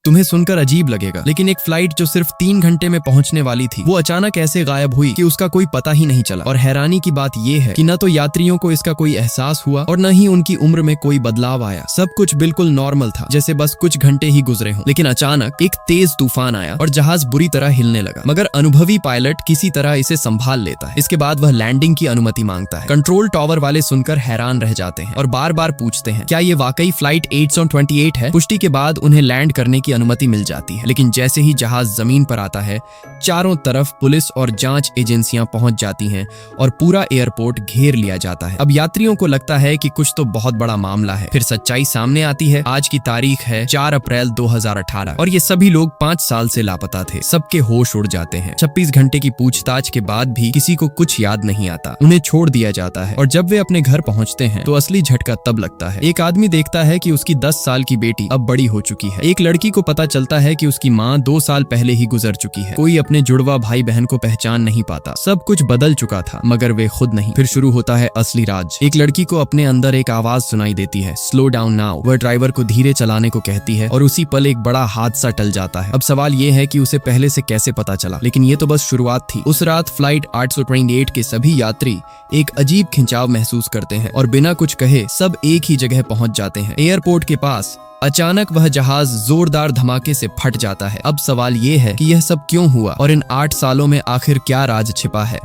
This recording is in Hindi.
तुम्हें सुनकर अजीब लगेगा, लेकिन एक फ्लाइट जो सिर्फ 3 घंटे में पहुंचने वाली थी, वो अचानक ऐसे गायब हुई कि उसका कोई पता ही नहीं चला। और हैरानी की बात यह है कि न तो यात्रियों को इसका कोई एहसास हुआ और न ही उनकी उम्र में कोई बदलाव आया। सब कुछ बिल्कुल नॉर्मल था, जैसे बस कुछ घंटे ही गुजरे हों। लेकिन अचानक एक तेज तूफान आया और जहाज बुरी तरह हिलने लगा, मगर अनुभवी पायलट किसी तरह इसे संभाल लेता है। इसके बाद वह लैंडिंग की अनुमति मांगता है। कंट्रोल टावर वाले सुनकर हैरान रह जाते हैं और बार बार पूछते हैं, क्या ये वाकई फ्लाइट 828 है? पुष्टि के बाद उन्हें लैंड करने की अनुमति मिल जाती है। लेकिन जैसे ही जहाज जमीन पर आता है, चारों तरफ पुलिस और जांच एजेंसियां पहुंच जाती हैं और पूरा एयरपोर्ट घेर लिया जाता है। अब यात्रियों को लगता है कि कुछ तो बहुत बड़ा मामला है। फिर सच्चाई सामने आती है। आज की तारीख है 4 अप्रैल 2018 और ये सभी लोग 5 साल से लापता थे। सबके होश उड़ जाते हैं। 26 घंटे की पूछताछ के बाद भी किसी को कुछ याद नहीं आता। उन्हें छोड़ दिया जाता है और जब वे अपने घर पहुंचते हैं तो असली झटका तब लगता है। एक आदमी देखता है कि उसकी 10 साल की बेटी अब बड़ी हो चुकी है। एक लड़की को पता चलता है कि उसकी माँ 2 साल पहले ही गुजर चुकी है। कोई अपने जुड़वा भाई बहन को पहचान नहीं पाता। सब कुछ बदल चुका था, मगर वे खुद नहीं। फिर शुरू होता है असली राज। एक लड़की को अपने अंदर एक आवाज सुनाई देती है, स्लो डाउन नाउ। वह ड्राइवर को धीरे चलाने को कहती है और उसी पल एक बड़ा हादसा टल जाता है। अब सवाल ये है कि उसे पहले से कैसे पता चला, लेकिन ये तो बस शुरुआत थी। उस रात फ्लाइट 828 के सभी यात्री एक अजीब खिंचाव महसूस करते हैं और बिना कुछ कहे सब एक ही जगह पहुंच जाते हैं। एयरपोर्ट के पास अचानक वह जहाज जोरदार धमाके से फट जाता है। अब सवाल ये है कि यह सब क्यों हुआ और इन 8 सालों में आखिर क्या राज छिपा है।